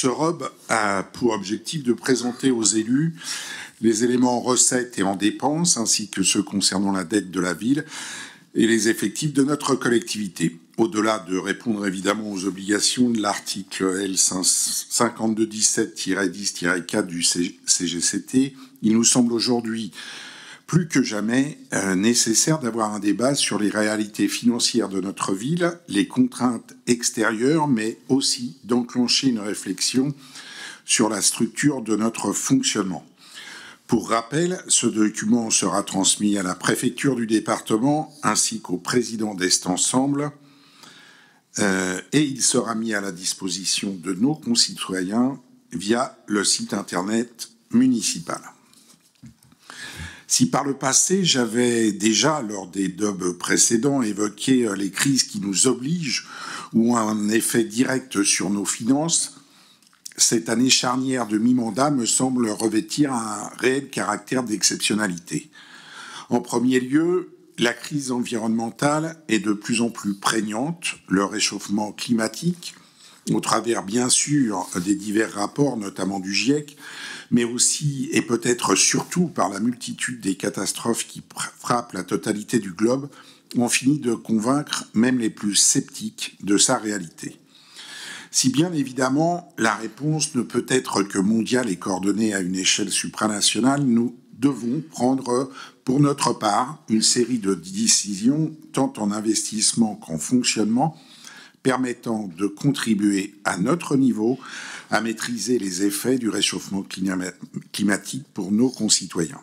Ce ROB a pour objectif de présenter aux élus les éléments en recettes et en dépenses, ainsi que ceux concernant la dette de la ville et les effectifs de notre collectivité. Au-delà de répondre évidemment aux obligations de l'article L5217-10-4 du CGCT, il nous semble aujourd'hui plus que jamais nécessaire d'avoir un débat sur les réalités financières de notre ville, les contraintes extérieures, mais aussi d'enclencher une réflexion sur la structure de notre fonctionnement. Pour rappel, ce document sera transmis à la préfecture du département ainsi qu'au président d'Est Ensemble et il sera mis à la disposition de nos concitoyens via le site internet municipal. Si par le passé, j'avais déjà, lors des DOB précédents, évoqué les crises qui nous obligent ou ont un effet direct sur nos finances, cette année charnière de mi-mandat me semble revêtir un réel caractère d'exceptionnalité. En premier lieu, la crise environnementale est de plus en plus prégnante, le réchauffement climatique, au travers bien sûr des divers rapports, notamment du GIEC, mais aussi et peut-être surtout par la multitude des catastrophes qui frappent la totalité du globe, ont fini de convaincre même les plus sceptiques de sa réalité. Si bien évidemment, la réponse ne peut être que mondiale et coordonnée à une échelle supranationale, nous devons prendre pour notre part une série de décisions, tant en investissement qu'en fonctionnement, permettant de contribuer à notre niveau à maîtriser les effets du réchauffement climatique pour nos concitoyens.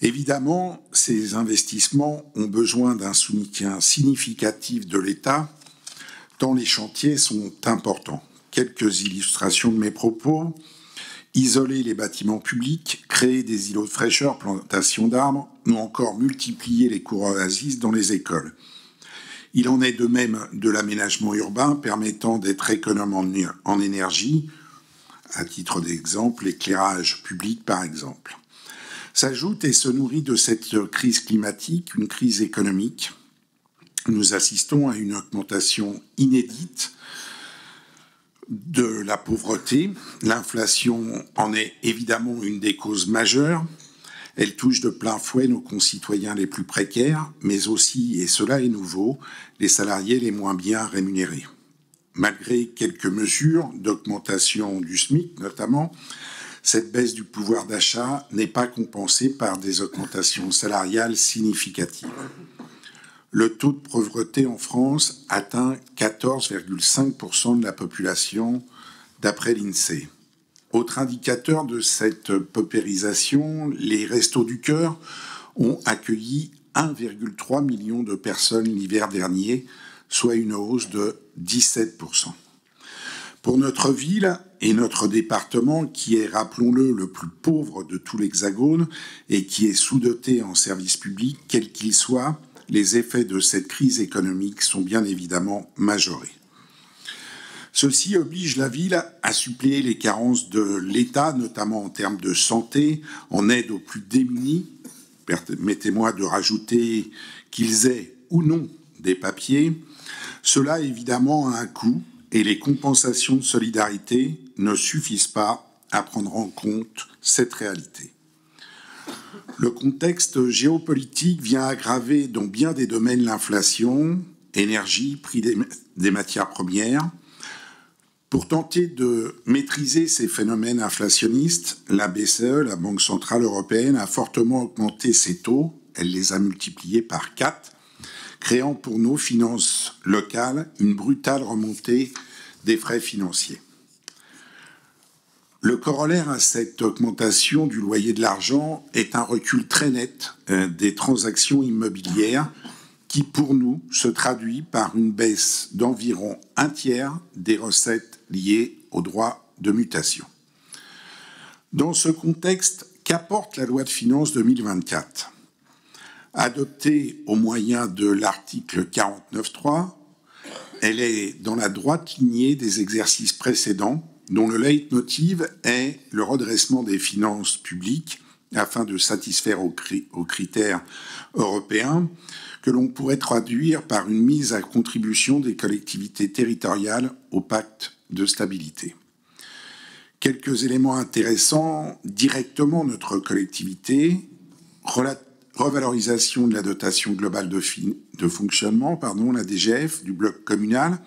Évidemment, ces investissements ont besoin d'un soutien significatif de l'État, tant les chantiers sont importants. Quelques illustrations de mes propos. Isoler les bâtiments publics, créer des îlots de fraîcheur, plantation d'arbres, ou encore multiplier les cours oasis dans les écoles. Il en est de même de l'aménagement urbain permettant d'être économe en énergie, à titre d'exemple, l'éclairage public par exemple. S'ajoute et se nourrit de cette crise climatique une crise économique. Nous assistons à une augmentation inédite de la pauvreté. L'inflation en est évidemment une des causes majeures. Elle touche de plein fouet nos concitoyens les plus précaires, mais aussi, et cela est nouveau, les salariés les moins bien rémunérés. Malgré quelques mesures d'augmentation du SMIC notamment, cette baisse du pouvoir d'achat n'est pas compensée par des augmentations salariales significatives. Le taux de pauvreté en France atteint 14,5% de la population, d'après l'INSEE. Autre indicateur de cette paupérisation, les Restos du Cœur ont accueilli 1,3 million de personnes l'hiver dernier, soit une hausse de 17%. Pour notre ville et notre département, qui est, rappelons-le, le plus pauvre de tout l'Hexagone et qui est sous-doté en services publics, quels qu'ils soient, les effets de cette crise économique sont bien évidemment majorés. Ceci oblige la ville à suppléer les carences de l'État, notamment en termes de santé, en aide aux plus démunis. Permettez-moi de rajouter qu'ils aient ou non des papiers. Cela évidemment a un coût et les compensations de solidarité ne suffisent pas à prendre en compte cette réalité. Le contexte géopolitique vient aggraver dans bien des domaines l'inflation, énergie, prix des matières premières. Pour tenter de maîtriser ces phénomènes inflationnistes, la BCE, la Banque centrale européenne, a fortement augmenté ses taux. Elle les a multipliés par 4, créant pour nos finances locales une brutale remontée des frais financiers. Le corollaire à cette augmentation du loyer de l'argent est un recul très net des transactions immobilières qui, pour nous, se traduit par une baisse d'environ un tiers des recettes liées aux droits de mutation. Dans ce contexte, qu'apporte la loi de finances 2024 ? Adoptée au moyen de l'article 49.3, elle est dans la droite lignée des exercices précédents, dont le leitmotiv est le redressement des finances publiques afin de satisfaire aux critères européens que l'on pourrait traduire par une mise à contribution des collectivités territoriales au pacte de stabilité. Quelques éléments intéressants directement notre collectivité, revalorisation de la dotation globale de fonctionnement, la DGF, du bloc communal.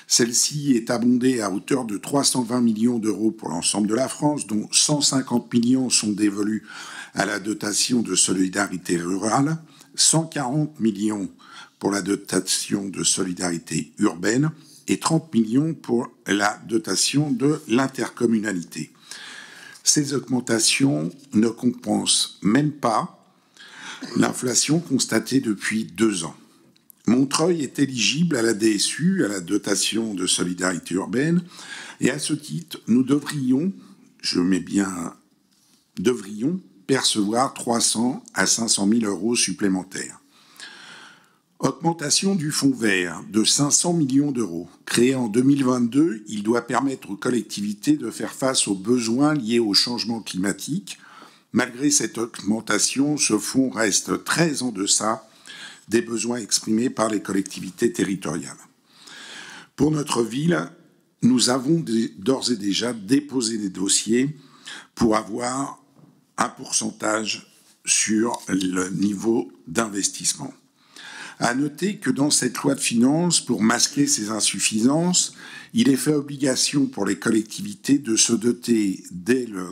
Celle-ci est abondée à hauteur de 320 millions d'euros pour l'ensemble de la France, dont 150 millions sont dévolus à la dotation de solidarité rurale, 140 millions pour la dotation de solidarité urbaine et 30 millions pour la dotation de l'intercommunalité. Ces augmentations ne compensent même pas l'inflation constatée depuis 2 ans. Montreuil est éligible à la DSU, à la dotation de solidarité urbaine, et à ce titre, nous devrions, percevoir 300 à 500 000 euros supplémentaires. Augmentation du fonds vert de 500 millions d'euros. Créé en 2022, il doit permettre aux collectivités de faire face aux besoins liés au changement climatique. Malgré cette augmentation, ce fonds reste très en deçà des besoins exprimés par les collectivités territoriales. Pour notre ville, nous avons d'ores et déjà déposé des dossiers pour avoir un pourcentage sur le niveau d'investissement. À noter que dans cette loi de finances, pour masquer ces insuffisances, il est fait obligation pour les collectivités de se doter dès le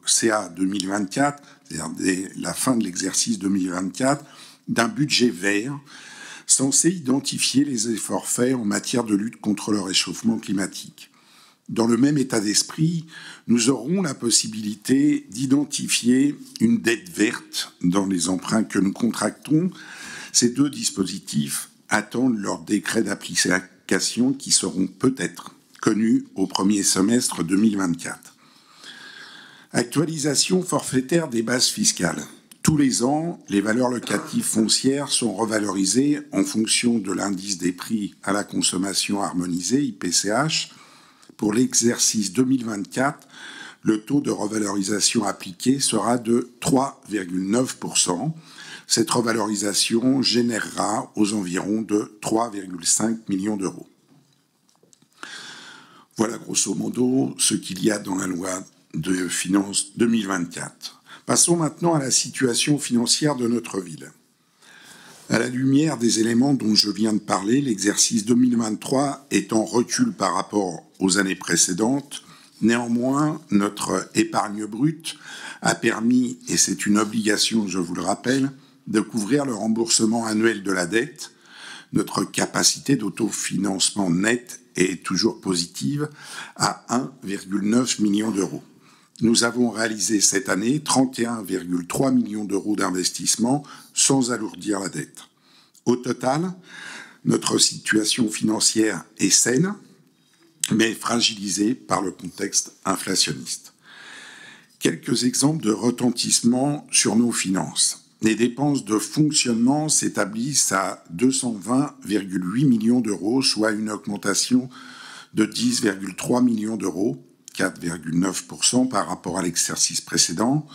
CA 2024, c'est-à-dire dès la fin de l'exercice 2024, d'un budget vert censé identifier les efforts faits en matière de lutte contre le réchauffement climatique. Dans le même état d'esprit, nous aurons la possibilité d'identifier une dette verte dans les emprunts que nous contractons. Ces 2 dispositifs attendent leur décret d'application qui seront peut-être connus au premier semestre 2024. Actualisation forfaitaire des bases fiscales. Tous les ans, les valeurs locatives foncières sont revalorisées en fonction de l'indice des prix à la consommation harmonisé, IPCH. Pour l'exercice 2024, le taux de revalorisation appliqué sera de 3,9%. Cette revalorisation générera aux environs de 3,5 millions d'euros. Voilà grosso modo ce qu'il y a dans la loi de finances 2024. Passons maintenant à la situation financière de notre ville. À la lumière des éléments dont je viens de parler, l'exercice 2023 est en recul par rapport aux années précédentes. Néanmoins, notre épargne brute a permis, et c'est une obligation, je vous le rappelle, de couvrir le remboursement annuel de la dette. Notre capacité d'autofinancement net est toujours positive à 1,9 million d'euros. Nous avons réalisé cette année 31,3 millions d'euros d'investissement sans alourdir la dette. Au total, notre situation financière est saine, mais fragilisée par le contexte inflationniste. Quelques exemples de retentissement sur nos finances. Les dépenses de fonctionnement s'établissent à 220,8 millions d'euros, soit une augmentation de 10,3 millions d'euros, 4,9% par rapport à l'exercice précédent.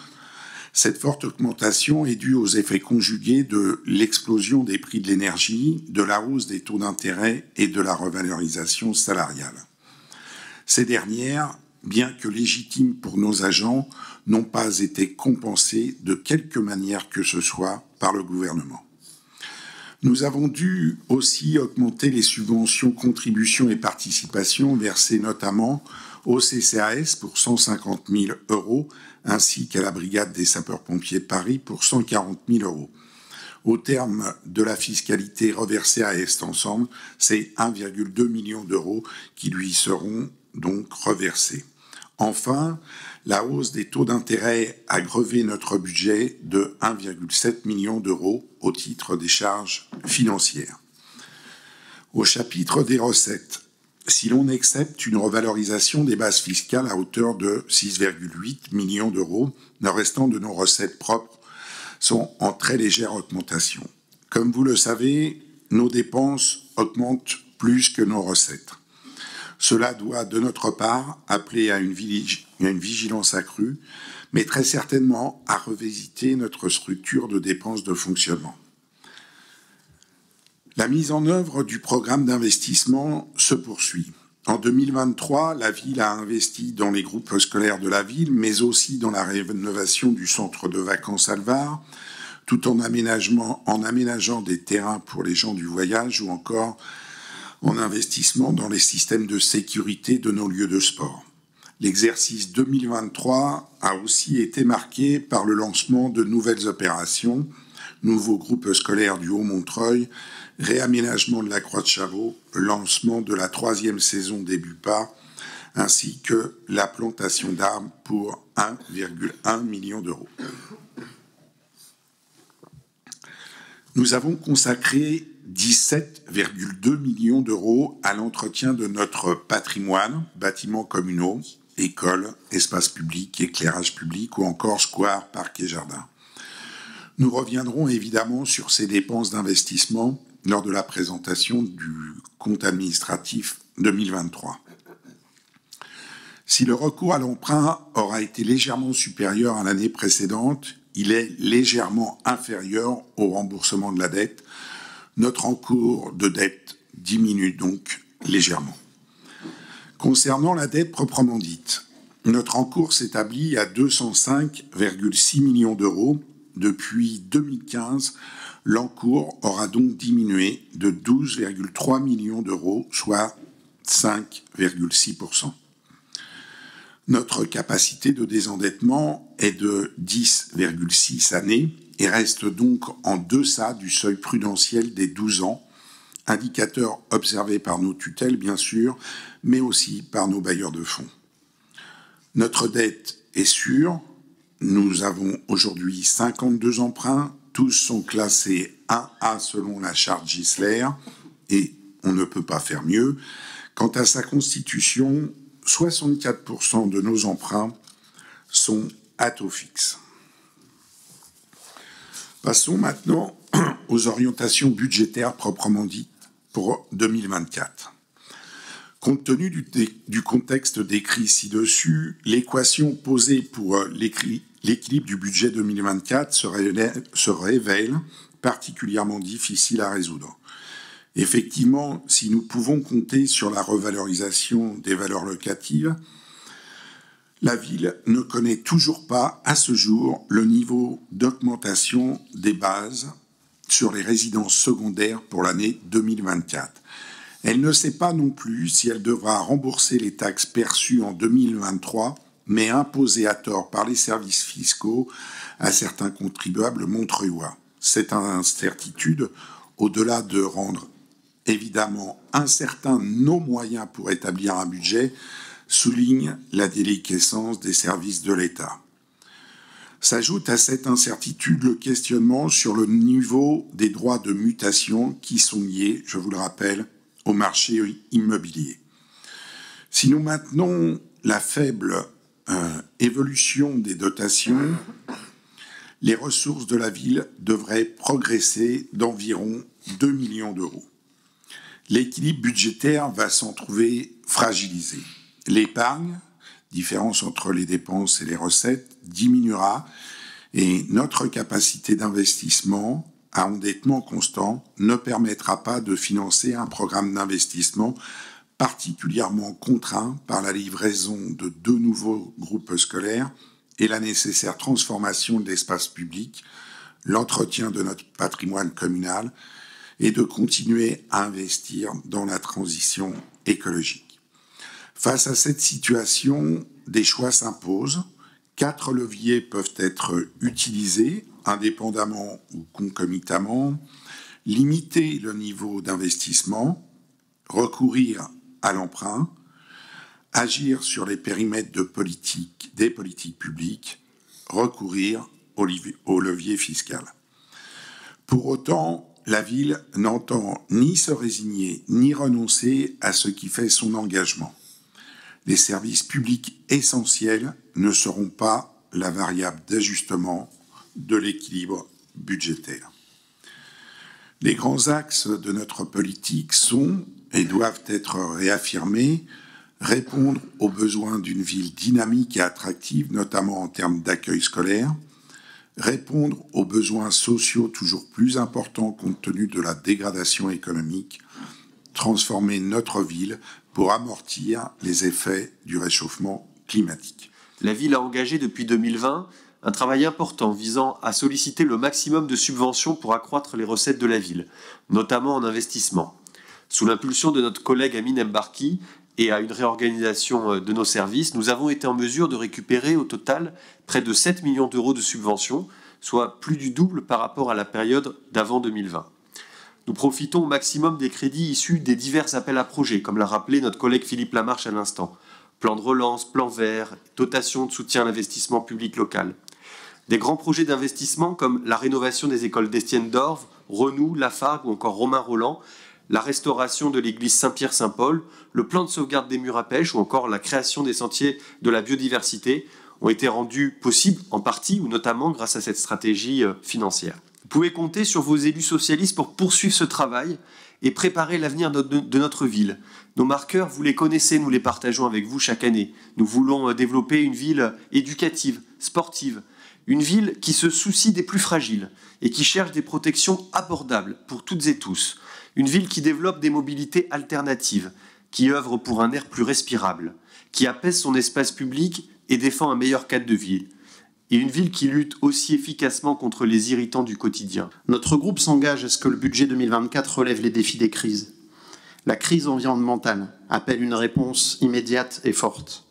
Cette forte augmentation est due aux effets conjugués de l'explosion des prix de l'énergie, de la hausse des taux d'intérêt et de la revalorisation salariale. Ces dernières, bien que légitimes pour nos agents, n'ont pas été compensées de quelque manière que ce soit par le gouvernement. Nous avons dû aussi augmenter les subventions, contributions et participations versées notamment au CCAS pour 150 000 euros, ainsi qu'à la Brigade des sapeurs-pompiers de Paris pour 140 000 euros. Au terme de la fiscalité reversée à Est Ensemble, c'est 1,2 million d'euros qui lui seront donc reversés. Enfin, la hausse des taux d'intérêt a grevé notre budget de 1,7 million d'euros au titre des charges financières. Au chapitre des recettes, si l'on accepte une revalorisation des bases fiscales à hauteur de 6,8 millions d'euros, le restant de nos recettes propres sont en très légère augmentation. Comme vous le savez, nos dépenses augmentent plus que nos recettes. Cela doit, de notre part, appeler à une vigilance accrue, mais très certainement à revisiter notre structure de dépenses de fonctionnement. La mise en œuvre du programme d'investissement se poursuit. En 2023, la ville a investi dans les groupes scolaires de la ville, mais aussi dans la rénovation du centre de vacances Alvar, tout en aménageant des terrains pour les gens du voyage ou encore en investissement dans les systèmes de sécurité de nos lieux de sport. L'exercice 2023 a aussi été marqué par le lancement de nouvelles opérations, nouveaux groupes scolaires du Haut-Montreuil, réaménagement de la Croix de Chavaux, lancement de la 3e saison des BUPA, ainsi que la plantation d'arbres pour 1,1 million d'euros. Nous avons consacré 17,2 millions d'euros à l'entretien de notre patrimoine, bâtiments communaux, écoles, espaces publics, éclairage public ou encore squares, parcs et jardins. Nous reviendrons évidemment sur ces dépenses d'investissement lors de la présentation du compte administratif 2023. Si le recours à l'emprunt aura été légèrement supérieur à l'année précédente, il est légèrement inférieur au remboursement de la dette. Notre encours de dette diminue donc légèrement. Concernant la dette proprement dite, notre encours s'établit à 205,6 millions d'euros. Depuis 2015, l'encours aura donc diminué de 12,3 millions d'euros, soit 5,6%. Notre capacité de désendettement est de 10,6 années et reste donc en deçà du seuil prudentiel des 12 ans, indicateur observé par nos tutelles bien sûr, mais aussi par nos bailleurs de fonds. Notre dette est sûre, nous avons aujourd'hui 52 emprunts, tous sont classés 1A selon la charte Gisler et on ne peut pas faire mieux. Quant à sa constitution, 64% de nos emprunts sont à taux fixe. Passons maintenant aux orientations budgétaires proprement dites pour 2024. Compte tenu du contexte décrit ci-dessus, l'équation posée pour l'équilibre du budget 2024 se révèle particulièrement difficile à résoudre. Effectivement, si nous pouvons compter sur la revalorisation des valeurs locatives, la ville ne connaît toujours pas à ce jour le niveau d'augmentation des bases sur les résidences secondaires pour l'année 2024. Elle ne sait pas non plus si elle devra rembourser les taxes perçues en 2023, mais imposées à tort par les services fiscaux à certains contribuables montreuillois. Cette incertitude, au-delà de rendre évidemment incertains nos moyens pour établir un budget, souligne la déliquescence des services de l'État. S'ajoute à cette incertitude le questionnement sur le niveau des droits de mutation qui sont liés, je vous le rappelle, au marché immobilier. Si nous maintenons la faible évolution des dotations, les ressources de la ville devraient progresser d'environ 2 millions d'euros. L'équilibre budgétaire va s'en trouver fragilisé. L'épargne, différence entre les dépenses et les recettes, diminuera et notre capacité d'investissement à endettement constant ne permettra pas de financer un programme d'investissement particulièrement contraint par la livraison de 2 nouveaux groupes scolaires et la nécessaire transformation de l'espace public, l'entretien de notre patrimoine communal et de continuer à investir dans la transition écologique. Face à cette situation, des choix s'imposent. 4 leviers peuvent être utilisés, indépendamment ou concomitamment. Limiter le niveau d'investissement, recourir à l'emprunt, agir sur les périmètres des politiques publiques, recourir au levier fiscal. Pour autant, la ville n'entend ni se résigner ni renoncer à ce qui fait son engagement. Les services publics essentiels ne seront pas la variable d'ajustement de l'équilibre budgétaire. Les grands axes de notre politique sont et doivent être réaffirmés, répondre aux besoins d'une ville dynamique et attractive, notamment en termes d'accueil scolaire, répondre aux besoins sociaux toujours plus importants compte tenu de la dégradation économique, transformer notre ville pour amortir les effets du réchauffement climatique. La ville a engagé depuis 2020 un travail important visant à solliciter le maximum de subventions pour accroître les recettes de la ville, notamment en investissement. Sous l'impulsion de notre collègue Amine Mbarki et à une réorganisation de nos services, nous avons été en mesure de récupérer au total près de 7 millions d'euros de subventions, soit plus du double par rapport à la période d'avant 2020. Nous profitons au maximum des crédits issus des divers appels à projets, comme l'a rappelé notre collègue Philippe Lamarche à l'instant. Plan de relance, plan vert, dotation de soutien à l'investissement public local. Des grands projets d'investissement comme la rénovation des écoles d'Estienne d'Orve, Renou, Lafargue ou encore Romain Roland, la restauration de l'église Saint-Pierre-Saint-Paul, le plan de sauvegarde des murs à pêche ou encore la création des sentiers de la biodiversité ont été rendus possibles en partie ou notamment grâce à cette stratégie financière. Vous pouvez compter sur vos élus socialistes pour poursuivre ce travail et préparer l'avenir de notre ville. Nos marqueurs, vous les connaissez, nous les partageons avec vous chaque année. Nous voulons développer une ville éducative, sportive, une ville qui se soucie des plus fragiles et qui cherche des protections abordables pour toutes et tous. Une ville qui développe des mobilités alternatives, qui œuvre pour un air plus respirable, qui apaise son espace public et défend un meilleur cadre de vie. Et une ville qui lutte aussi efficacement contre les irritants du quotidien. Notre groupe s'engage à ce que le budget 2024 relève les défis des crises. La crise environnementale appelle une réponse immédiate et forte.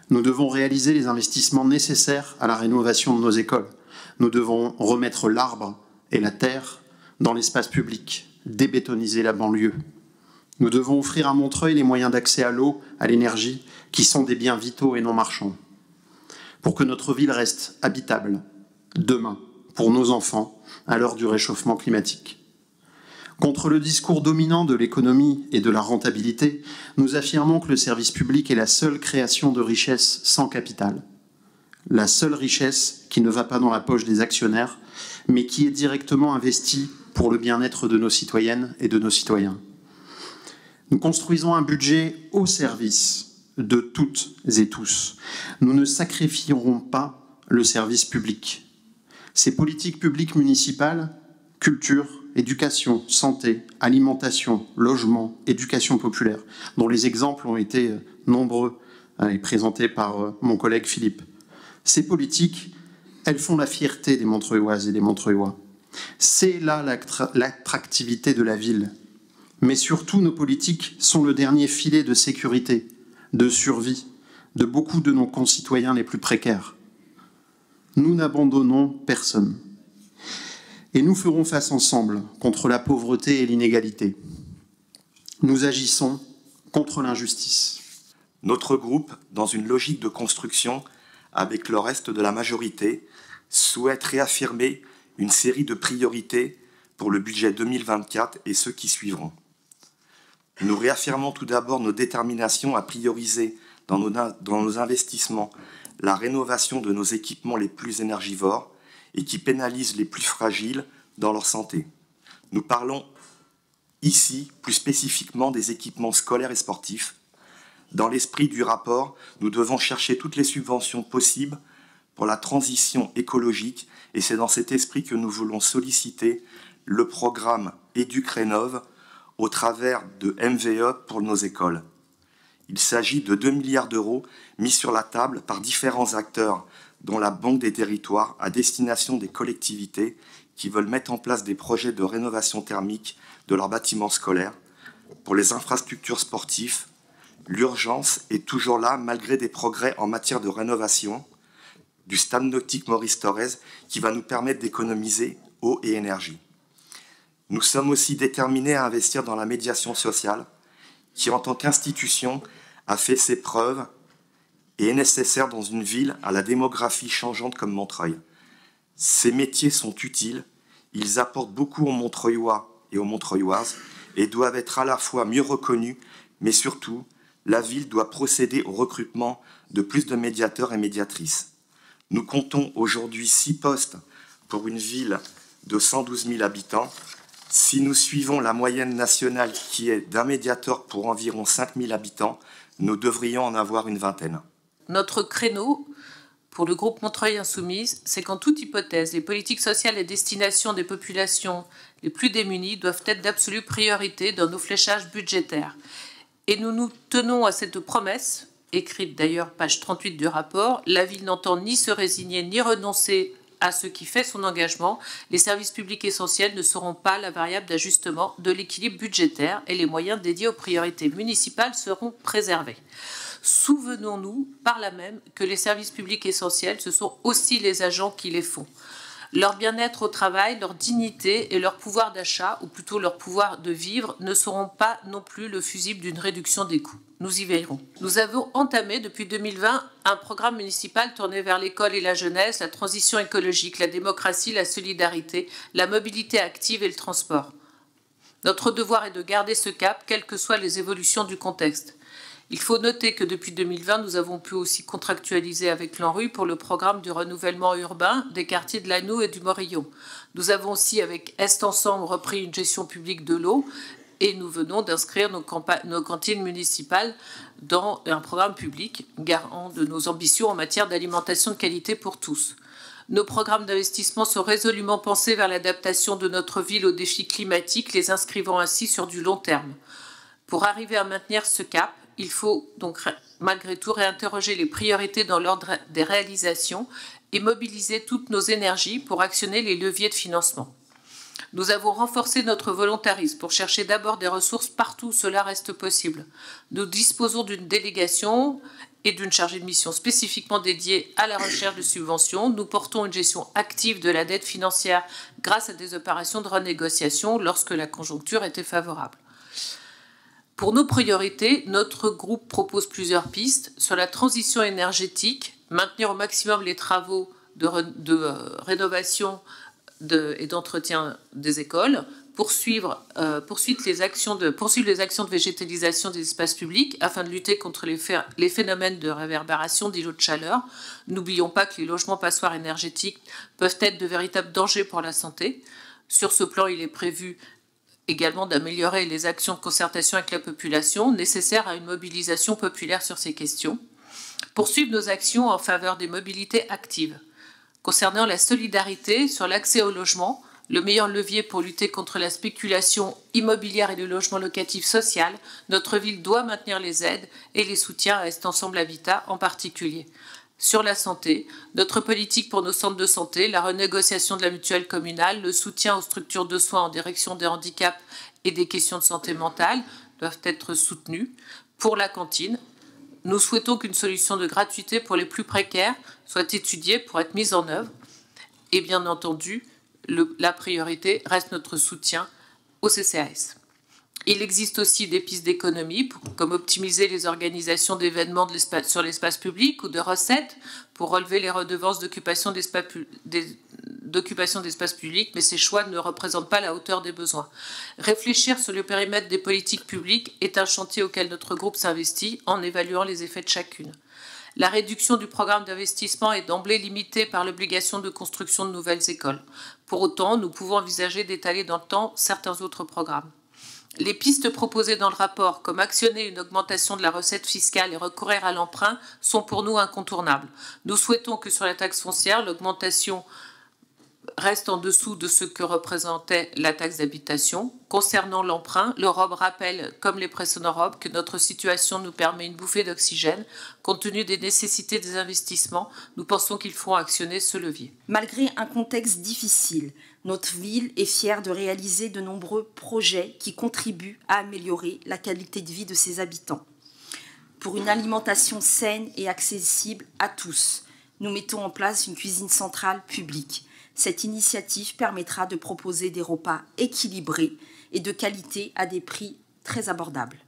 Nous devons réaliser les investissements nécessaires à la rénovation de nos écoles. Nous devons remettre l'arbre et la terre dans l'espace public, débétoniser la banlieue. Nous devons offrir à Montreuil les moyens d'accès à l'eau, à l'énergie, qui sont des biens vitaux et non marchands. Pour que notre ville reste habitable, demain, pour nos enfants, à l'heure du réchauffement climatique. Contre le discours dominant de l'économie et de la rentabilité, nous affirmons que le service public est la seule création de richesse sans capital. La seule richesse qui ne va pas dans la poche des actionnaires, mais qui est directement investie pour le bien-être de nos citoyennes et de nos citoyens. Nous construisons un budget au service de toutes et tous. Nous ne sacrifierons pas le service public. Ces politiques publiques municipales, culture, éducation, santé, alimentation, logement, éducation populaire, dont les exemples ont été nombreux et présentés par mon collègue Philippe. Ces politiques, elles font la fierté des Montreuilloises et des Montreuillois. C'est là l'attractivité de la ville. Mais surtout, nos politiques sont le dernier filet de sécurité, de survie, de beaucoup de nos concitoyens les plus précaires. Nous n'abandonnons personne. Et nous ferons face ensemble contre la pauvreté et l'inégalité. Nous agissons contre l'injustice. Notre groupe, dans une logique de construction avec le reste de la majorité, souhaite réaffirmer une série de priorités pour le budget 2024 et ceux qui suivront. Nous réaffirmons tout d'abord nos déterminations à prioriser dans nos investissements la rénovation de nos équipements les plus énergivores et qui pénalisent les plus fragiles dans leur santé. Nous parlons ici plus spécifiquement des équipements scolaires et sportifs. Dans l'esprit du rapport, nous devons chercher toutes les subventions possibles pour la transition écologique et c'est dans cet esprit que nous voulons solliciter le programme EducRénov au travers de MVE pour nos écoles. Il s'agit de 2 milliards d'euros mis sur la table par différents acteurs, dont la Banque des territoires, à destination des collectivités qui veulent mettre en place des projets de rénovation thermique de leurs bâtiments scolaires. Pour les infrastructures sportives, l'urgence est toujours là malgré des progrès en matière de rénovation du stade nautique Maurice Thorez qui va nous permettre d'économiser eau et énergie. Nous sommes aussi déterminés à investir dans la médiation sociale qui, en tant qu'institution, a fait ses preuves et est nécessaire dans une ville à la démographie changeante comme Montreuil. Ces métiers sont utiles, ils apportent beaucoup aux Montreuillois et aux Montreuilloises et doivent être à la fois mieux reconnus, mais surtout, la ville doit procéder au recrutement de plus de médiateurs et médiatrices. Nous comptons aujourd'hui 6 postes pour une ville de 112 000 habitants. Si nous suivons la moyenne nationale qui est d'un médiateur pour environ 5 000 habitants, nous devrions en avoir une vingtaine. Notre créneau pour le groupe Montreuil Insoumise, c'est qu'en toute hypothèse, les politiques sociales et destination des populations les plus démunies doivent être d'absolue priorité dans nos fléchages budgétaires. Et nous nous tenons à cette promesse, écrite d'ailleurs page 38 du rapport. La ville n'entend ni se résigner ni renoncer à ce qui fait son engagement. Les services publics essentiels ne seront pas la variable d'ajustement de l'équilibre budgétaire et les moyens dédiés aux priorités municipales seront préservés. Souvenons-nous par là même que les services publics essentiels, ce sont aussi les agents qui les font. Leur bien-être au travail, leur dignité et leur pouvoir d'achat, ou plutôt leur pouvoir de vivre, ne seront pas non plus le fusible d'une réduction des coûts. Nous y veillerons. Nous avons entamé depuis 2020 un programme municipal tourné vers l'école et la jeunesse, la transition écologique, la démocratie, la solidarité, la mobilité active et le transport. Notre devoir est de garder ce cap, quelles que soient les évolutions du contexte. Il faut noter que depuis 2020, nous avons pu aussi contractualiser avec l'ANRU pour le programme du renouvellement urbain des quartiers de Lannou et du Morillon. Nous avons aussi, avec Est Ensemble, repris une gestion publique de l'eau et nous venons d'inscrire nos cantines municipales dans un programme public garant de nos ambitions en matière d'alimentation de qualité pour tous. Nos programmes d'investissement sont résolument pensés vers l'adaptation de notre ville aux défis climatiques, les inscrivant ainsi sur du long terme. Pour arriver à maintenir ce cap, il faut donc malgré tout réinterroger les priorités dans l'ordre des réalisations et mobiliser toutes nos énergies pour actionner les leviers de financement. Nous avons renforcé notre volontarisme pour chercher d'abord des ressources partout où cela reste possible. Nous disposons d'une délégation et d'une chargée de mission spécifiquement dédiée à la recherche de subventions. Nous portons une gestion active de la dette financière grâce à des opérations de renégociation lorsque la conjoncture était favorable. Pour nos priorités, notre groupe propose plusieurs pistes. Sur la transition énergétique, maintenir au maximum les travaux de rénovation et d'entretien des écoles, poursuivre les actions de végétalisation des espaces publics afin de lutter contre les phénomènes de réverbération d'îlots de chaleur. N'oublions pas que les logements passoires énergétiques peuvent être de véritables dangers pour la santé. Sur ce plan, il est prévu également d'améliorer les actions de concertation avec la population nécessaires à une mobilisation populaire sur ces questions. Poursuivre nos actions en faveur des mobilités actives. Concernant la solidarité sur l'accès au logement, le meilleur levier pour lutter contre la spéculation immobilière et le logement locatif social, notre ville doit maintenir les aides et les soutiens à Est Ensemble Habitat en particulier. Sur la santé, notre politique pour nos centres de santé, la renégociation de la mutuelle communale, le soutien aux structures de soins en direction des handicaps et des questions de santé mentale doivent être soutenus. Pour la cantine, nous souhaitons qu'une solution de gratuité pour les plus précaires soit étudiée pour être mise en œuvre. Et bien entendu, la priorité reste notre soutien au CCAS. Il existe aussi des pistes d'économie, comme optimiser les organisations d'événements sur l'espace public ou de recettes pour relever les redevances d'occupation d'espace public, mais ces choix ne représentent pas la hauteur des besoins. Réfléchir sur le périmètre des politiques publiques est un chantier auquel notre groupe s'investit en évaluant les effets de chacune. La réduction du programme d'investissement est d'emblée limitée par l'obligation de construction de nouvelles écoles. Pour autant, nous pouvons envisager d'étaler dans le temps certains autres programmes. Les pistes proposées dans le rapport, comme actionner une augmentation de la recette fiscale et recourir à l'emprunt, sont pour nous incontournables. Nous souhaitons que sur la taxe foncière, l'augmentation reste en dessous de ce que représentait la taxe d'habitation. Concernant l'emprunt, l'Europe rappelle, comme les précédents Europes, que notre situation nous permet une bouffée d'oxygène. Compte tenu des nécessités des investissements, nous pensons qu'il faut actionner ce levier. Malgré un contexte difficile, notre ville est fière de réaliser de nombreux projets qui contribuent à améliorer la qualité de vie de ses habitants. Pour une alimentation saine et accessible à tous, nous mettons en place une cuisine centrale publique. Cette initiative permettra de proposer des repas équilibrés et de qualité à des prix très abordables.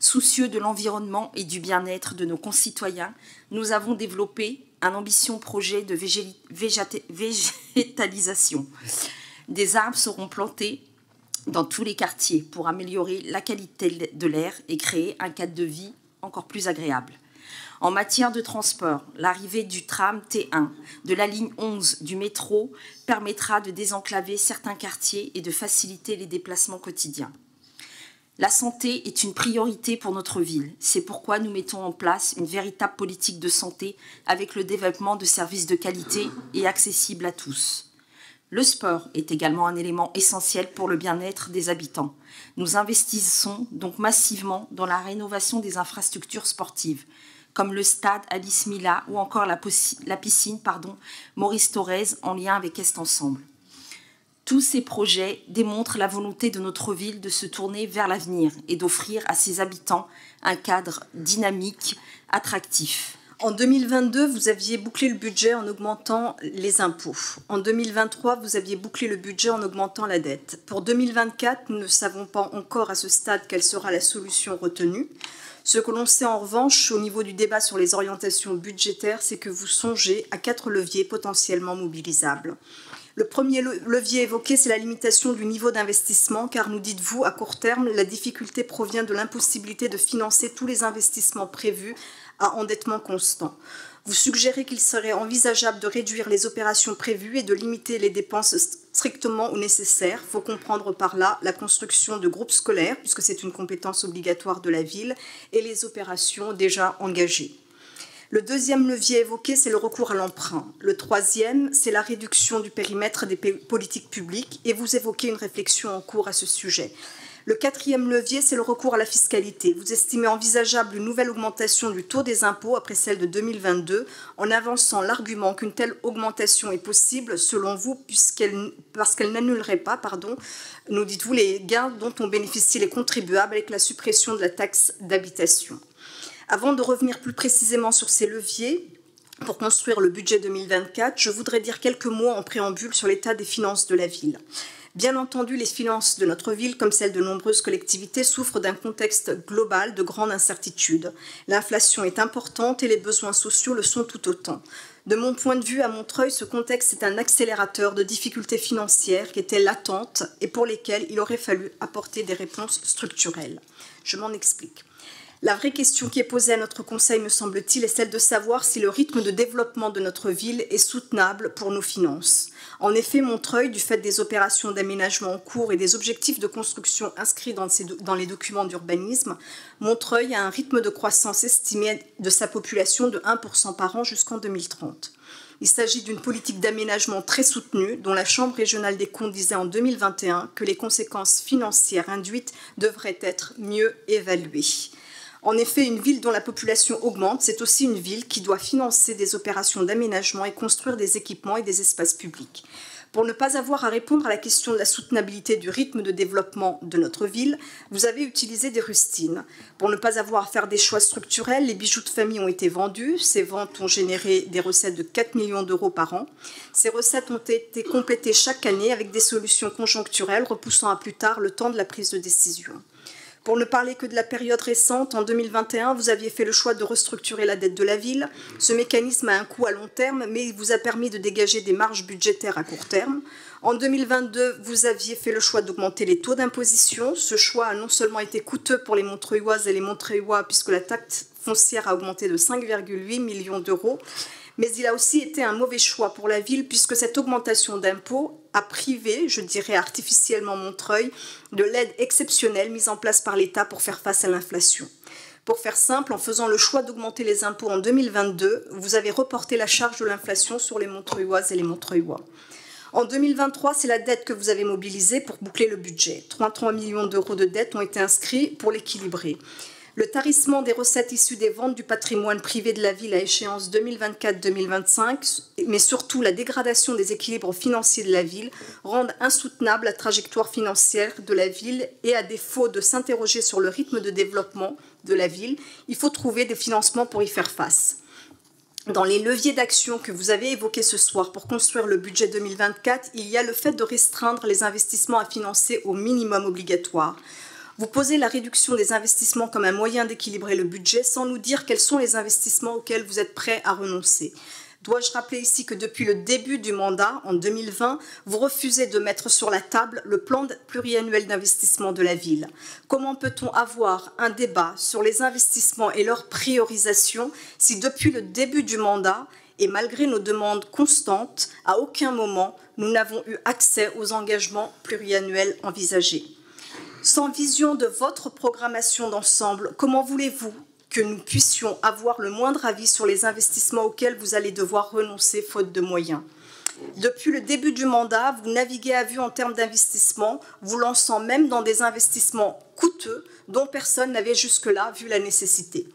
Soucieux de l'environnement et du bien-être de nos concitoyens, nous avons développé un ambitieux projet de végétalisation. Des arbres seront plantés dans tous les quartiers pour améliorer la qualité de l'air et créer un cadre de vie encore plus agréable. En matière de transport, l'arrivée du tram T1 de la ligne 11 du métro permettra de désenclaver certains quartiers et de faciliter les déplacements quotidiens. La santé est une priorité pour notre ville. C'est pourquoi nous mettons en place une véritable politique de santé avec le développement de services de qualité et accessibles à tous. Le sport est également un élément essentiel pour le bien-être des habitants. Nous investissons donc massivement dans la rénovation des infrastructures sportives, comme le stade Alice Mila ou encore la piscine Maurice Thorez en lien avec Est Ensemble. Tous ces projets démontrent la volonté de notre ville de se tourner vers l'avenir et d'offrir à ses habitants un cadre dynamique, attractif. En 2022, vous aviez bouclé le budget en augmentant les impôts. En 2023, vous aviez bouclé le budget en augmentant la dette. Pour 2024, nous ne savons pas encore à ce stade quelle sera la solution retenue. Ce que l'on sait en revanche au niveau du débat sur les orientations budgétaires, c'est que vous songez à 4 leviers potentiellement mobilisables. Le premier levier évoqué, c'est la limitation du niveau d'investissement, car nous dites-vous, à court terme, la difficulté provient de l'impossibilité de financer tous les investissements prévus à endettement constant. Vous suggérez qu'il serait envisageable de réduire les opérations prévues et de limiter les dépenses strictement au nécessaire. Il faut comprendre par là la construction de groupes scolaires, puisque c'est une compétence obligatoire de la ville, et les opérations déjà engagées. Le deuxième levier évoqué, c'est le recours à l'emprunt. Le troisième, c'est la réduction du périmètre des politiques publiques, et vous évoquez une réflexion en cours à ce sujet. Le quatrième levier, c'est le recours à la fiscalité. Vous estimez envisageable une nouvelle augmentation du taux des impôts après celle de 2022, en avançant l'argument qu'une telle augmentation est possible, selon vous, parce qu'elle n'annulerait pas, nous dites-vous, les gains dont ont bénéficié les contribuables avec la suppression de la taxe d'habitation. Avant de revenir plus précisément sur ces leviers, pour construire le budget 2024, je voudrais dire quelques mots en préambule sur l'état des finances de la ville. Bien entendu, les finances de notre ville, comme celles de nombreuses collectivités, souffrent d'un contexte global de grande incertitude. L'inflation est importante et les besoins sociaux le sont tout autant. De mon point de vue, à Montreuil, ce contexte est un accélérateur de difficultés financières qui étaient latentes et pour lesquelles il aurait fallu apporter des réponses structurelles. Je m'en explique. La vraie question qui est posée à notre Conseil, me semble-t-il, est celle de savoir si le rythme de développement de notre ville est soutenable pour nos finances. En effet, Montreuil, du fait des opérations d'aménagement en cours et des objectifs de construction inscrits dans les documents d'urbanisme, Montreuil a un rythme de croissance estimé de sa population de 1% par an jusqu'en 2030. Il s'agit d'une politique d'aménagement très soutenue dont la Chambre régionale des comptes disait en 2021 que les conséquences financières induites devraient être mieux évaluées. En effet, une ville dont la population augmente, c'est aussi une ville qui doit financer des opérations d'aménagement et construire des équipements et des espaces publics. Pour ne pas avoir à répondre à la question de la soutenabilité du rythme de développement de notre ville, vous avez utilisé des rustines. Pour ne pas avoir à faire des choix structurels, les bijoux de famille ont été vendus. Ces ventes ont généré des recettes de 4 millions d'euros par an. Ces recettes ont été complétées chaque année avec des solutions conjoncturelles repoussant à plus tard le temps de la prise de décision. Pour ne parler que de la période récente, en 2021, vous aviez fait le choix de restructurer la dette de la ville. Ce mécanisme a un coût à long terme, mais il vous a permis de dégager des marges budgétaires à court terme. En 2022, vous aviez fait le choix d'augmenter les taux d'imposition. Ce choix a non seulement été coûteux pour les Montreuilloises et les Montreuillois, puisque la taxe foncière a augmenté de 5,8 millions d'euros, mais il a aussi été un mauvais choix pour la ville, puisque cette augmentation d'impôts a privé, je dirais artificiellement Montreuil, de l'aide exceptionnelle mise en place par l'État pour faire face à l'inflation. Pour faire simple, en faisant le choix d'augmenter les impôts en 2022, vous avez reporté la charge de l'inflation sur les Montreuilloises et les Montreuillois. En 2023, c'est la dette que vous avez mobilisée pour boucler le budget. 33 millions d'euros de dettes ont été inscrits pour l'équilibrer. Le tarissement des recettes issues des ventes du patrimoine privé de la ville à échéance 2024-2025, mais surtout la dégradation des équilibres financiers de la ville, rendent insoutenable la trajectoire financière de la ville et à défaut de s'interroger sur le rythme de développement de la ville, il faut trouver des financements pour y faire face. Dans les leviers d'action que vous avez évoqués ce soir pour construire le budget 2024, il y a le fait de restreindre les investissements à financer au minimum obligatoire. Vous posez la réduction des investissements comme un moyen d'équilibrer le budget sans nous dire quels sont les investissements auxquels vous êtes prêts à renoncer. Dois-je rappeler ici que depuis le début du mandat, en 2020, vous refusez de mettre sur la table le plan pluriannuel d'investissement de la ville. Comment peut-on avoir un débat sur les investissements et leur priorisation si depuis le début du mandat, et malgré nos demandes constantes, à aucun moment nous n'avons eu accès aux engagements pluriannuels envisagés? Sans vision de votre programmation d'ensemble, comment voulez-vous que nous puissions avoir le moindre avis sur les investissements auxquels vous allez devoir renoncer faute de moyens? Depuis le début du mandat, vous naviguez à vue en termes d'investissement, vous lançant même dans des investissements coûteux dont personne n'avait jusque-là vu la nécessité.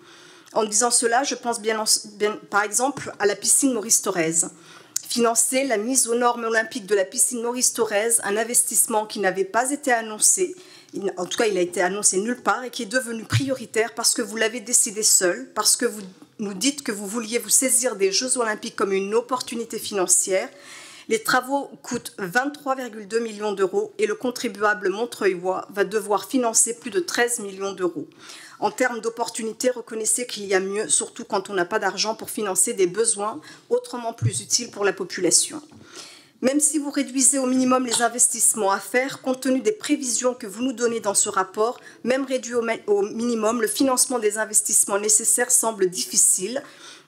En disant cela, je pense bien, par exemple à la piscine Maurice Thorez. Financer la mise aux normes olympiques de la piscine Maurice Thorez, un investissement qui n'avait pas été annoncé, en tout cas il a été annoncé nulle part et qui est devenu prioritaire parce que vous l'avez décidé seul, parce que vous nous dites que vous vouliez vous saisir des Jeux olympiques comme une opportunité financière. Les travaux coûtent 23,2 millions d'euros et le contribuable montreuillois va devoir financer plus de 13 millions d'euros. En termes d'opportunités, reconnaissez qu'il y a mieux, surtout quand on n'a pas d'argent pour financer des besoins autrement plus utiles pour la population. Même si vous réduisez au minimum les investissements à faire, compte tenu des prévisions que vous nous donnez dans ce rapport, même réduit au minimum, le financement des investissements nécessaires semble difficile.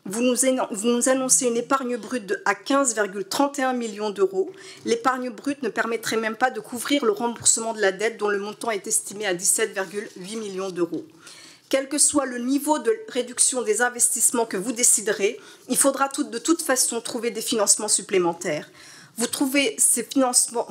Vous nous annoncez une épargne brute à 15,31 millions d'euros. L'épargne brute ne permettrait même pas de couvrir le remboursement de la dette dont le montant est estimé à 17,8 millions d'euros. Quel que soit le niveau de réduction des investissements que vous déciderez, il faudra de toute façon trouver des financements supplémentaires. Pour trouver ces financements,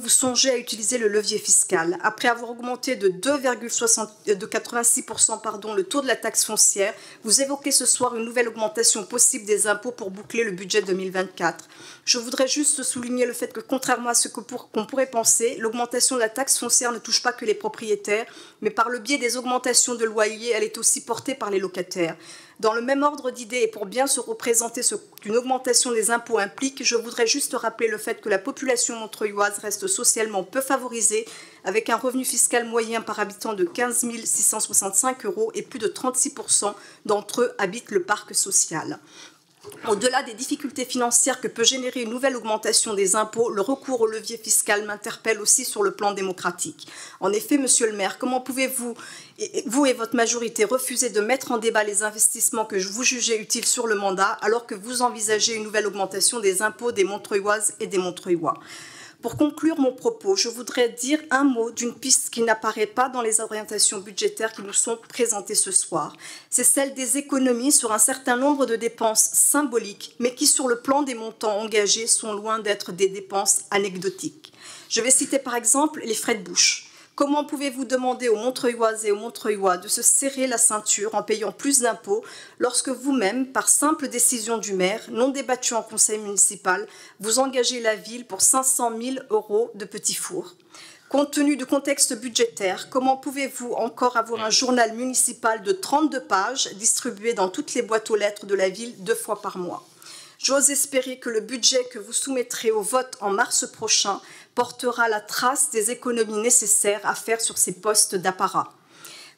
vous songez à utiliser le levier fiscal. Après avoir augmenté de 86% le taux de la taxe foncière, vous évoquez ce soir une nouvelle augmentation possible des impôts pour boucler le budget 2024. Je voudrais juste souligner le fait que, contrairement à ce qu'on pourrait penser, l'augmentation de la taxe foncière ne touche pas que les propriétaires, mais par le biais des augmentations de loyers, elle est aussi portée par les locataires. Dans le même ordre d'idées et pour bien se représenter ce qu'une augmentation des impôts implique, je voudrais juste rappeler le fait que la population montreuilloise reste socialement peu favorisée, avec un revenu fiscal moyen par habitant de 15 665 € et plus de 36% d'entre eux habitent le parc social. Au-delà des difficultés financières que peut générer une nouvelle augmentation des impôts, le recours au levier fiscal m'interpelle aussi sur le plan démocratique. En effet, monsieur le maire, comment pouvez-vous, vous et votre majorité, refuser de mettre en débat les investissements que vous jugez utiles sur le mandat, alors que vous envisagez une nouvelle augmentation des impôts des Montreuilloises et des Montreuillois ? Pour conclure mon propos, je voudrais dire un mot d'une piste qui n'apparaît pas dans les orientations budgétaires qui nous sont présentées ce soir. C'est celle des économies sur un certain nombre de dépenses symboliques, mais qui, sur le plan des montants engagés, sont loin d'être des dépenses anecdotiques. Je vais citer par exemple les frais de bouche. Comment pouvez-vous demander aux Montreuilloises et aux Montreuillois de se serrer la ceinture en payant plus d'impôts lorsque vous-même, par simple décision du maire, non débattue en conseil municipal, vous engagez la ville pour 500 000 € de petits fours ? Compte tenu du contexte budgétaire, comment pouvez-vous encore avoir un journal municipal de 32 pages distribué dans toutes les boîtes aux lettres de la ville 2 fois par mois ? J'ose espérer que le budget que vous soumettrez au vote en mars prochain portera la trace des économies nécessaires à faire sur ces postes d'apparat.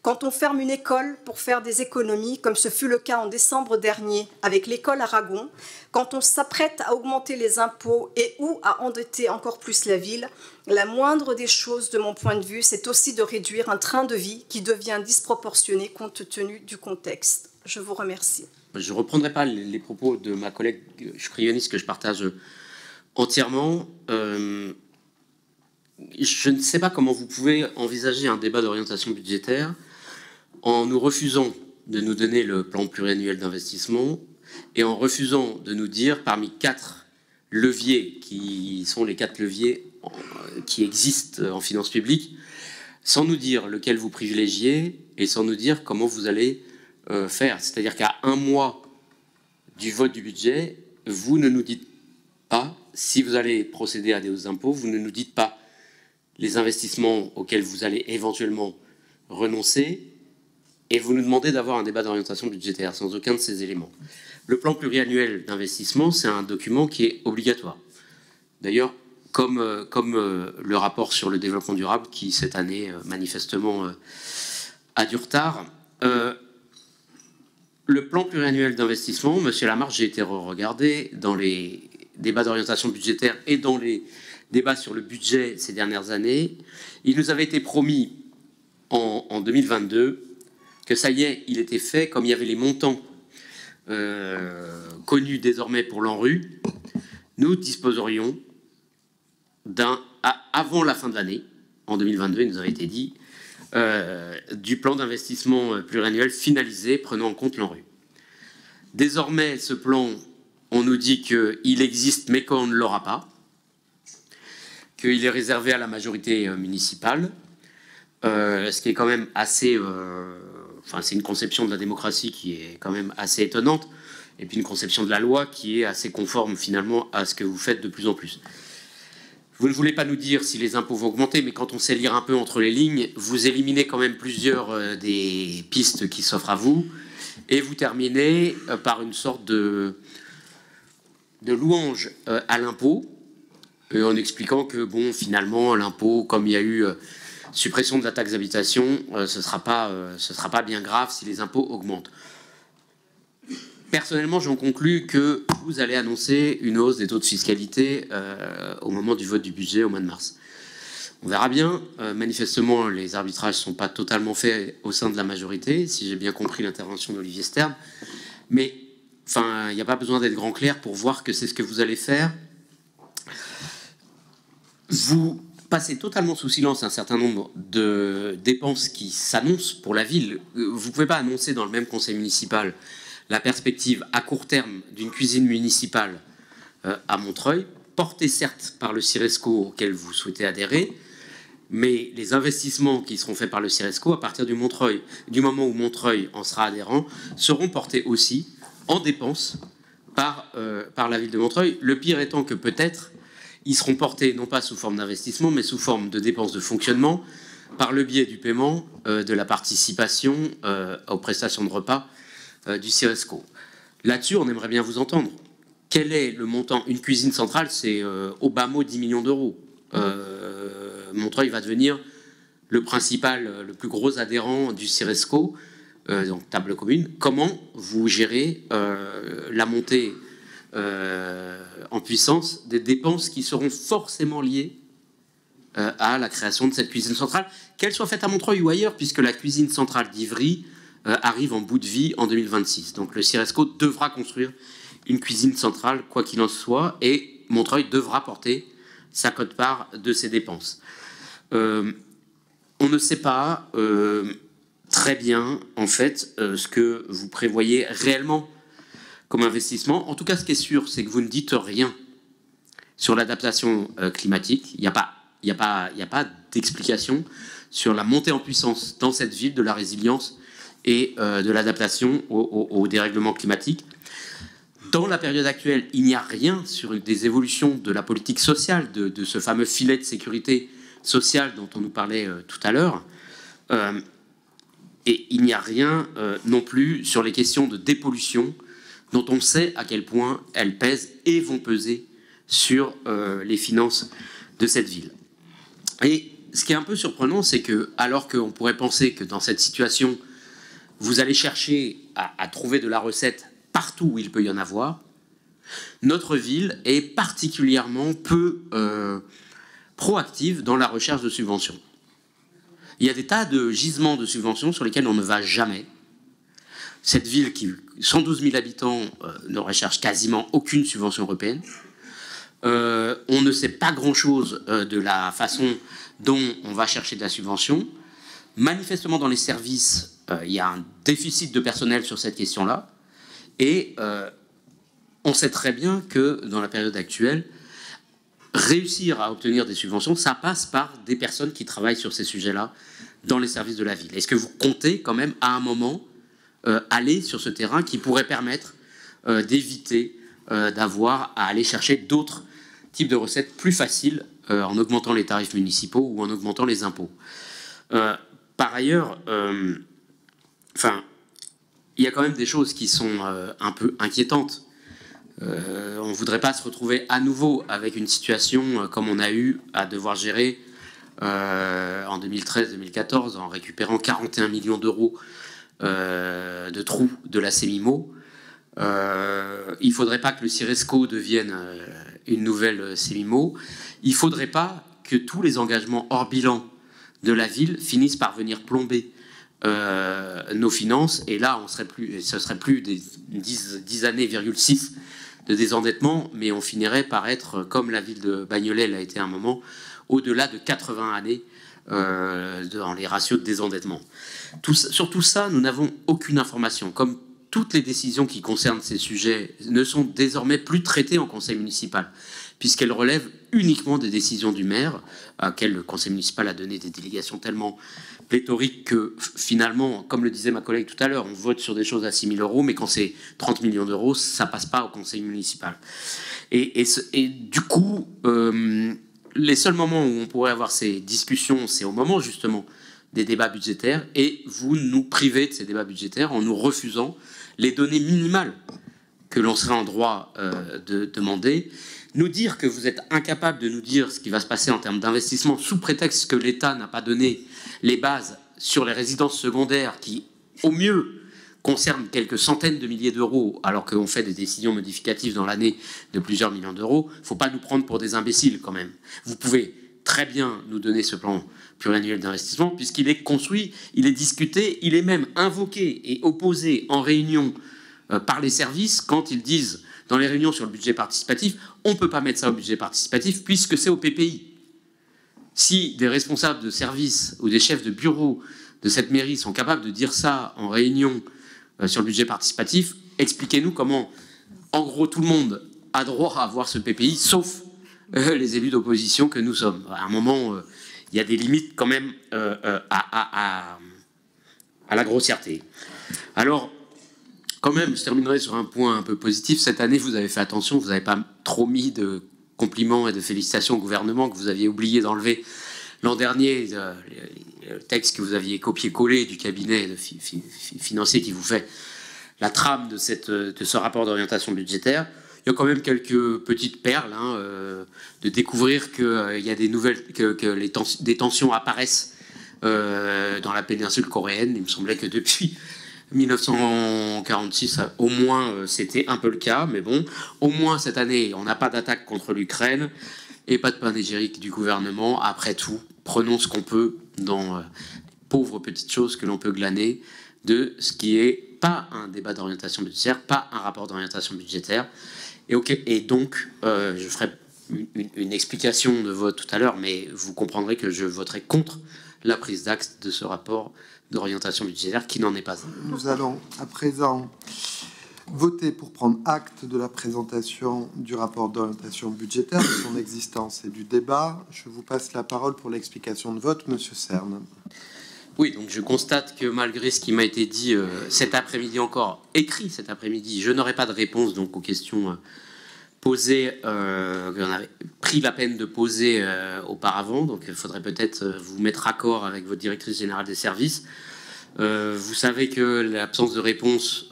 Quand on ferme une école pour faire des économies, comme ce fut le cas en décembre dernier avec l'école Aragon, quand on s'apprête à augmenter les impôts et ou à endetter encore plus la ville, la moindre des choses, de mon point de vue, c'est aussi de réduire un train de vie qui devient disproportionné compte tenu du contexte. Je vous remercie. Je ne reprendrai pas les propos de ma collègue Chukrionis que je partage entièrement. Je ne sais pas comment vous pouvez envisager un débat d'orientation budgétaire en nous refusant de nous donner le plan pluriannuel d'investissement et en refusant de nous dire parmi 4 leviers qui sont les 4 leviers qui existent en finances publiques, sans nous dire lequel vous privilégiez et sans nous dire comment vous allez faire. C'est-à-dire qu'à un mois du vote du budget, vous ne nous dites pas si vous allez procéder à des hausses d'impôts, vous ne nous dites pas les investissements auxquels vous allez éventuellement renoncer, et vous nous demandez d'avoir un débat d'orientation budgétaire sans aucun de ces éléments. Le plan pluriannuel d'investissement, c'est un document qui est obligatoire. D'ailleurs, comme le rapport sur le développement durable, qui cette année, manifestement, a du retard. Le plan pluriannuel d'investissement, monsieur Lamarche, j'ai été regardé dans les débats d'orientation budgétaire et dans les débats sur le budget ces dernières années. Il nous avait été promis en 2022 que ça y est, il était fait, comme il y avait les montants connus désormais pour l'ANRU, nous disposerions avant la fin de l'année, en 2022, il nous avait été dit, du plan d'investissement pluriannuel finalisé prenant en compte l'ANRU. Désormais, ce plan on nous dit qu'il existe mais qu'on ne l'aura pas, qu'il est réservé à la majorité municipale, ce qui est quand même assez... Enfin, c'est une conception de la démocratie qui est quand même assez étonnante, et puis une conception de la loi qui est assez conforme finalement à ce que vous faites de plus en plus. Vous ne voulez pas nous dire si les impôts vont augmenter, mais quand on sait lire un peu entre les lignes, vous éliminez quand même plusieurs des pistes qui s'offrent à vous, et vous terminez par une sorte de louange à l'impôt, en expliquant que, bon, finalement, l'impôt, comme il y a eu suppression de la taxe d'habitation, ce sera pas bien grave si les impôts augmentent. Personnellement, j'en conclus que vous allez annoncer une hausse des taux de fiscalité au moment du vote du budget au mois de mars. On verra bien. Manifestement, les arbitrages ne sont pas totalement faits au sein de la majorité, si j'ai bien compris l'intervention d'Olivier Stern. Mais enfin, il n'y a pas besoin d'être grand clair pour voir que c'est ce que vous allez faire. Vous passez totalement sous silence un certain nombre de dépenses qui s'annoncent pour la ville. Vous ne pouvez pas annoncer dans le même conseil municipal la perspective à court terme d'une cuisine municipale à Montreuil, portée certes par le Ciresco auquel vous souhaitez adhérer, mais les investissements qui seront faits par le Ciresco à partir du moment où Montreuil en sera adhérent, seront portés aussi en dépenses par la ville de Montreuil. Le pire étant que peut-être ils seront portés non pas sous forme d'investissement, mais sous forme de dépenses de fonctionnement par le biais du paiement de la participation aux prestations de repas du Ciresco. Là-dessus, on aimerait bien vous entendre. Quel est le montant? Une cuisine centrale, c'est au bas mot 10 millions d'euros. Montreuil va devenir le principal, le plus gros adhérent du Ciresco, donc table commune. Comment vous gérez la montée en puissance des dépenses qui seront forcément liées à la création de cette cuisine centrale, qu'elle soit faite à Montreuil ou ailleurs, puisque la cuisine centrale d'Ivry arrive en bout de vie en 2026. Donc le Ciresco devra construire une cuisine centrale, quoi qu'il en soit, et Montreuil devra porter sa quote-part de ses dépenses. On ne sait pas très bien, en fait, ce que vous prévoyez réellement comme investissement. En tout cas, ce qui est sûr, c'est que vous ne dites rien sur l'adaptation climatique. Il n'y a pas d'explication sur la montée en puissance dans cette ville de la résilience et de l'adaptation au dérèglement climatique. Dans la période actuelle, il n'y a rien sur des évolutions de la politique sociale, de ce fameux filet de sécurité sociale dont on nous parlait tout à l'heure. Et il n'y a rien non plus sur les questions de dépollution, dont on sait à quel point elles pèsent et vont peser sur les finances de cette ville. Et ce qui est un peu surprenant, c'est que, alors qu'on pourrait penser que dans cette situation, vous allez chercher à trouver de la recette partout où il peut y en avoir, notre ville est particulièrement peu proactive dans la recherche de subventions. Il y a des tas de gisements de subventions sur lesquels on ne va jamais. Cette ville qui, 112 000 habitants, ne recherche quasiment aucune subvention européenne. On ne sait pas grand-chose de la façon dont on va chercher de la subvention. Manifestement, dans les services, il y a un déficit de personnel sur cette question-là. Et on sait très bien que, dans la période actuelle, réussir à obtenir des subventions, ça passe par des personnes qui travaillent sur ces sujets-là dans les services de la ville. Est-ce que vous comptez quand même, à un moment, aller sur ce terrain qui pourrait permettre d'éviter d'avoir à aller chercher d'autres types de recettes plus faciles en augmentant les tarifs municipaux ou en augmentant les impôts? Par ailleurs, il y a quand même des choses qui sont un peu inquiétantes. On ne voudrait pas se retrouver à nouveau avec une situation comme on a eu à devoir gérer en 2013-2014 en récupérant 41 millions d'euros de trous de la CEMIMO. Il ne faudrait pas que le Ciresco devienne une nouvelle CEMIMO. Il ne faudrait pas que tous les engagements hors bilan de la ville finissent par venir plomber nos finances. Et là, ce serait plus des 10 années,6 de désendettement, mais on finirait par être, comme la ville de Bagnolet l'a été à un moment, au-delà de 80 années dans les ratios de désendettement. Sur tout ça, nous n'avons aucune information. Comme toutes les décisions qui concernent ces sujets ne sont désormais plus traitées en conseil municipal, puisqu'elles relèvent uniquement des décisions du maire, à laquelle le conseil municipal a donné des délégations tellement pléthoriques que finalement, comme le disait ma collègue tout à l'heure, on vote sur des choses à 6 000 €, mais quand c'est 30 millions d'euros, ça passe pas au conseil municipal. Et du coup, les seuls moments où on pourrait avoir ces discussions, c'est au moment justement des débats budgétaires, et vous nous privez de ces débats budgétaires en nous refusant les données minimales que l'on serait en droit de demander. Nous dire que vous êtes incapable de nous dire ce qui va se passer en termes d'investissement sous prétexte que l'État n'a pas donné les bases sur les résidences secondaires qui, au mieux, concernent quelques centaines de milliers d'euros, alors qu'on fait des décisions modificatives dans l'année de plusieurs millions d'euros. Il ne faut pas nous prendre pour des imbéciles quand même. Vous pouvez très bien nous donner ce plan pluriannuel d'investissement, puisqu'il est construit, il est discuté, il est même invoqué et opposé en réunion par les services quand ils disent dans les réunions sur le budget participatif, on ne peut pas mettre ça au budget participatif puisque c'est au PPI. Si des responsables de service ou des chefs de bureau de cette mairie sont capables de dire ça en réunion sur le budget participatif, expliquez-nous comment, en gros, tout le monde a droit à avoir ce PPI, sauf les élus d'opposition que nous sommes. À un moment, il y a des limites quand même à la grossièreté. Alors, quand même, je terminerai sur un point un peu positif. Cette année, vous avez fait attention, vous n'avez pas trop mis de compliments et de félicitations au gouvernement que vous aviez oublié d'enlever l'an dernier, le texte que vous aviez copié-collé du cabinet financier qui vous fait la trame de ce rapport d'orientation budgétaire. Il y a quand même quelques petites perles, de découvrir qu'il y a des nouvelles, que des tensions apparaissent dans la péninsule coréenne. Il me semblait que depuis 1946, au moins, c'était un peu le cas. Mais bon, au moins cette année, on n'a pas d'attaque contre l'Ukraine et pas de panégyrique du gouvernement. Après tout, prenons ce qu'on peut dans pauvres petites choses que l'on peut glaner de ce qui est pas un débat d'orientation budgétaire, pas un rapport d'orientation budgétaire. Et donc, je ferai une explication de vote tout à l'heure, mais vous comprendrez que je voterai contre la prise d'acte de ce rapport d'orientation budgétaire qui n'en est pas un. Nous allons à présent voter pour prendre acte de la présentation du rapport d'orientation budgétaire, de son existence et du débat. Je vous passe la parole pour l'explication de vote, Monsieur Cerne. Oui, donc je constate que malgré ce qui m'a été dit cet après-midi encore, écrit cet après-midi, je n'aurai pas de réponse donc aux questions posées, qu'on avait pris la peine de poser auparavant. Donc il faudrait peut-être vous mettre accord avec votre directrice générale des services. Vous savez que l'absence de réponse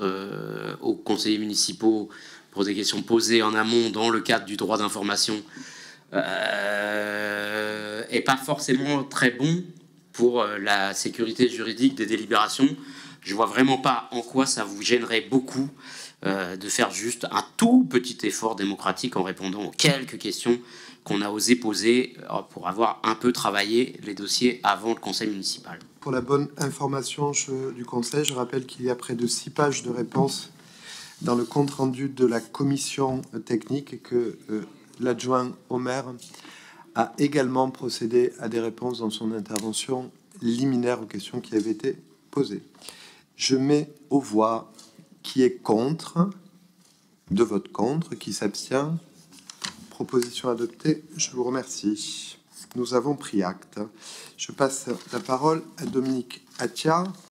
aux conseillers municipaux pour des questions posées en amont dans le cadre du droit d'information est pas forcément très bon pour la sécurité juridique des délibérations. Je vois vraiment pas en quoi ça vous gênerait beaucoup de faire juste un tout petit effort démocratique en répondant aux quelques questions qu'on a osé poser pour avoir un peu travaillé les dossiers avant le conseil municipal. Pour la bonne information du conseil, je rappelle qu'il y a près de 6 pages de réponses dans le compte-rendu de la commission technique et que l'adjoint au maire a également procédé à des réponses dans son intervention liminaire aux questions qui avaient été posées. Je mets aux voix qui est contre, de vote contre, qui s'abstient. Proposition adoptée, je vous remercie. Nous avons pris acte. Je passe la parole à Dominique Attia.